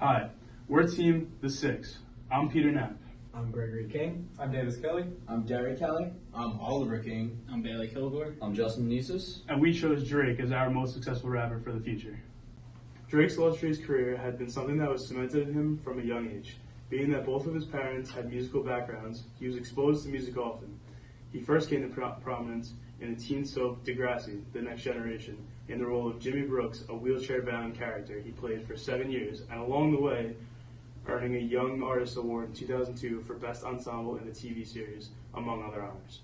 Hi, we're Team The Six. I'm Peter Knapp. I'm Gregory King. I'm Davis Kelly. I'm Derek Kelly. I'm Oliver King. I'm Bailey Kilgore. I'm Justin Nisus. And we chose Drake as our most successful rapper for the future. Drake's illustrious career had been something that was cemented in him from a young age. Being that both of his parents had musical backgrounds, he was exposed to music often. He first came to prominence in the teen soap Degrassi, The Next Generation, in the role of Jimmy Brooks, a wheelchair-bound character he played for 7 years, and along the way, earning a Young Artist Award in 2002 for Best Ensemble in the TV series, among other honors.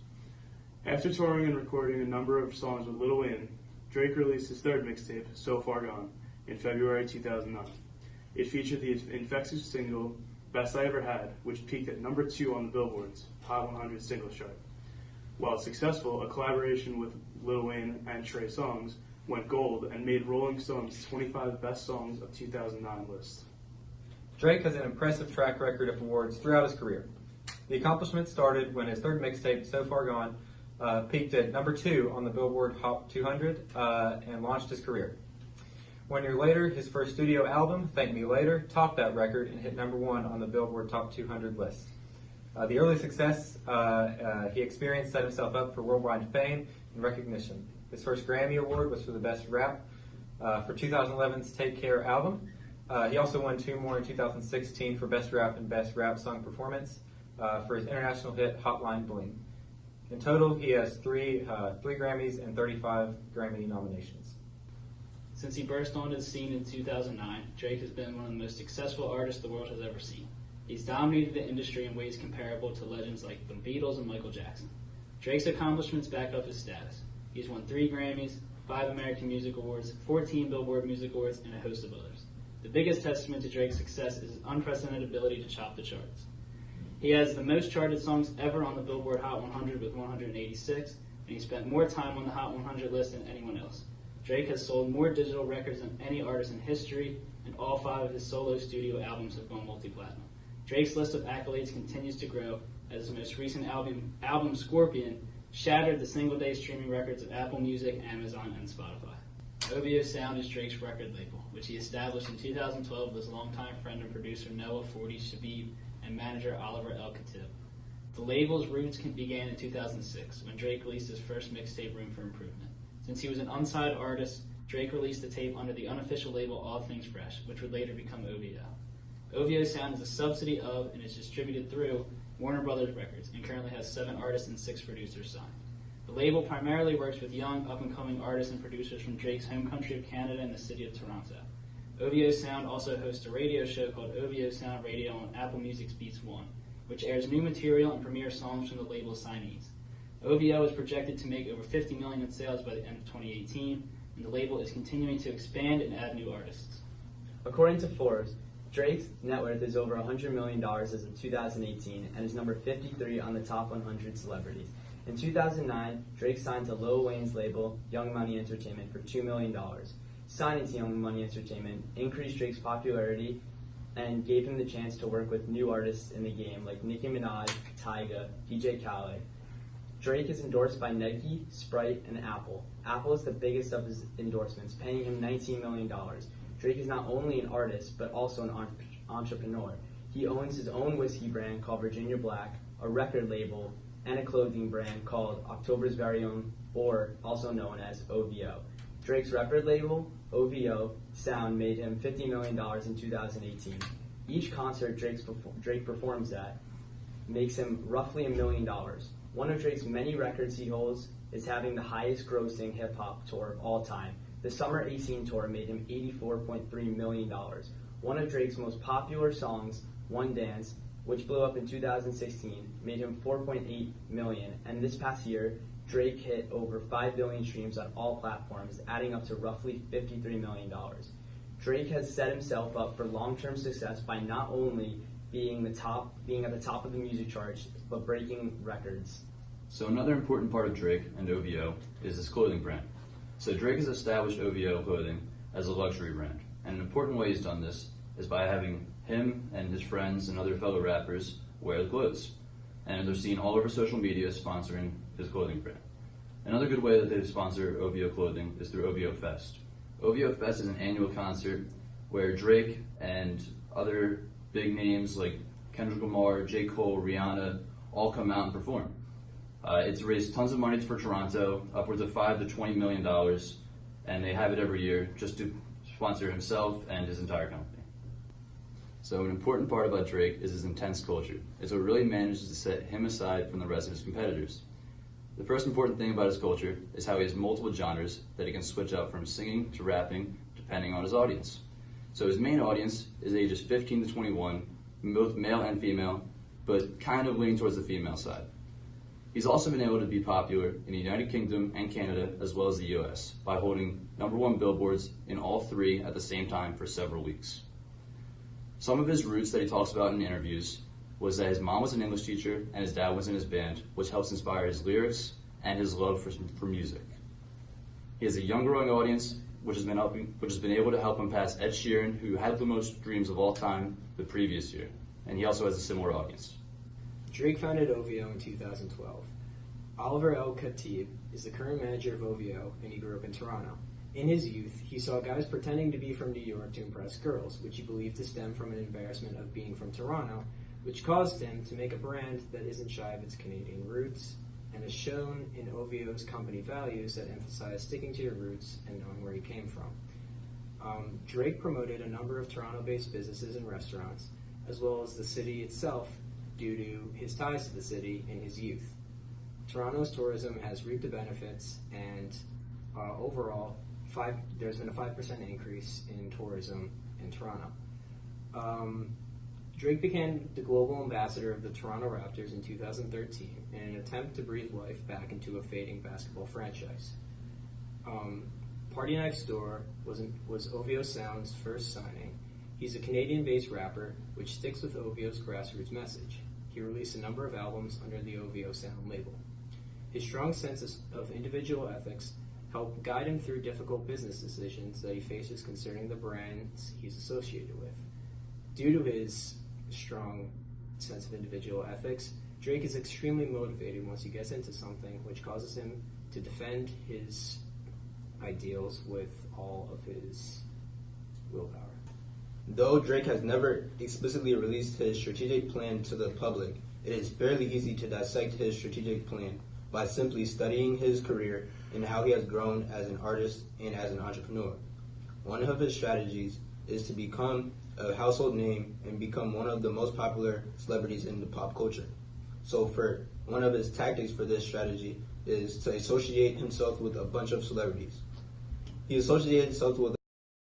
After touring and recording a number of songs with Lil Wayne, Drake released his third mixtape, So Far Gone, in February 2009. It featured the infectious single, Best I Ever Had, which peaked at number 2 on the Billboard's Hot 100 singles chart. While successful, a collaboration with Lil Wayne and Trey Songz went gold and made Rolling Stone's 25 Best Songs of 2009 list. Drake has an impressive track record of awards throughout his career. The accomplishment started when his third mixtape, So Far Gone, peaked at number 2 on the Billboard Hot 200 and launched his career. 1 year later, his first studio album, Thank Me Later, topped that record and hit number 1 on the Billboard Top 200 list. The early success he experienced set himself up for worldwide fame and recognition. His first Grammy Award was for the Best Rap for 2011's Take Care album. He also won 2 more in 2016 for Best Rap and Best Rap Song Performance for his international hit Hotline Bling. In total, he has 3 Grammys and 35 Grammy nominations. Since he burst onto the scene in 2009, Drake has been one of the most successful artists the world has ever seen. He's dominated the industry in ways comparable to legends like the Beatles and Michael Jackson. Drake's accomplishments back up his status. He's won 3 Grammys, 5 American Music Awards, 14 Billboard Music Awards, and a host of others. The biggest testament to Drake's success is his unprecedented ability to chop the charts. He has the most charted songs ever on the Billboard Hot 100 with 186, and he spent more time on the Hot 100 list than anyone else. Drake has sold more digital records than any artist in history, and all 5 of his solo studio albums have gone multi-platinum. Drake's list of accolades continues to grow, as his most recent album Scorpion, shattered the single-day streaming records of Apple Music, Amazon, and Spotify. OVO Sound is Drake's record label, which he established in 2012 with his longtime friend and producer Noah 40 Shabib and manager Oliver El Khatib. The label's roots began in 2006, when Drake released his first mixtape, Room for Improvement. Since he was an unsigned artist, Drake released the tape under the unofficial label All Things Fresh, which would later become OVO. OVO Sound is a subsidy of and is distributed through Warner Brothers Records and currently has 7 artists and 6 producers signed. The label primarily works with young, up-and-coming artists and producers from Drake's home country of Canada and the city of Toronto. OVO Sound also hosts a radio show called OVO Sound Radio on Apple Music's Beats One, which airs new material and premieres songs from the label's signees. OVO is projected to make over $50 million in sales by the end of 2018, and the label is continuing to expand and add new artists. According to Forbes, Drake's net worth is over $100 million as of 2018 and is number 53 on the top 100 celebrities. In 2009, Drake signed to Lil Wayne's label, Young Money Entertainment, for $2 million. Signing to Young Money Entertainment increased Drake's popularity and gave him the chance to work with new artists in the game like Nicki Minaj, Tyga, DJ Khaled. Drake is endorsed by Nike, Sprite, and Apple. Apple is the biggest of his endorsements, paying him $19 million. Drake is not only an artist, but also an entrepreneur. He owns his own whiskey brand called Virginia Black, a record label, and a clothing brand called October's Very Own, or also known as OVO. Drake's record label, OVO Sound, made him $50 million in 2018. Each concert Drake performs at makes him roughly $1 million. One of Drake's many records he holds is having the highest grossing hip-hop tour of all time. The Summer 18 tour made him $84.3 million. One of Drake's most popular songs, One Dance, which blew up in 2016, made him $4.8 million. And this past year, Drake hit over 5 billion streams on all platforms, adding up to roughly $53 million. Drake has set himself up for long-term success by not only being at the top of the music charts, but breaking records. So another important part of Drake and OVO is his clothing brand. So Drake has established OVO clothing as a luxury brand, and an important way he's done this is by having him and his friends and other fellow rappers wear the clothes. And they're seen all over social media sponsoring his clothing brand. Another good way that they sponsor OVO clothing is through OVO Fest. OVO Fest is an annual concert where Drake and other big names like Kendrick Lamar, J. Cole, Rihanna all come out and perform. It's raised tons of money for Toronto, upwards of $5 to $20 million, and they have it every year just to sponsor himself and his entire company. So an important part about Drake is his intense culture. It's what really manages to set him aside from the rest of his competitors. The first important thing about his culture is how he has multiple genres that he can switch up from singing to rapping depending on his audience. So his main audience is ages 15 to 21, both male and female, but kind of leaning towards the female side. He's also been able to be popular in the United Kingdom and Canada as well as the US by holding #1 billboards in all three at the same time for several weeks. Some of his roots that he talks about in interviews was that his mom was an English teacher and his dad was in his band, which helps inspire his lyrics and his love for music. He has a young growing audience, which has been able to help him pass Ed Sheeran, who had the most streams of all time the previous year, and he also has a similar audience. Drake founded OVO in 2012. Oliver El Khatib is the current manager of OVO, and he grew up in Toronto. In his youth, he saw guys pretending to be from New York to impress girls, which he believed to stem from an embarrassment of being from Toronto, which caused him to make a brand that isn't shy of its Canadian roots, and is shown in OVO's company values that emphasize sticking to your roots and knowing where you came from. Drake promoted a number of Toronto-based businesses and restaurants, as well as the city itself, due to his ties to the city in his youth. Toronto's tourism has reaped the benefits, and overall, there's been a 5% increase in tourism in Toronto. Drake became the global ambassador of the Toronto Raptors in 2013 in an attempt to breathe life back into a fading basketball franchise. Party Next Door was OVO Sound's first signing. He's a Canadian-based rapper, which sticks with OVO's grassroots message. He released a number of albums under the OVO Sound label. His strong sense of individual ethics helped guide him through difficult business decisions that he faces concerning the brands he's associated with. Due to his strong sense of individual ethics, Drake is extremely motivated once he gets into something, which causes him to defend his ideals with all of his willpower. Though Drake has never explicitly released his strategic plan to the public, it is fairly easy to dissect his strategic plan by simply studying his career and how he has grown as an artist and as an entrepreneur. One of his strategies is to become a household name and become one of the most popular celebrities in the pop culture. So for one of his tactics for this strategy is to associate himself with a bunch of celebrities. He associated himself with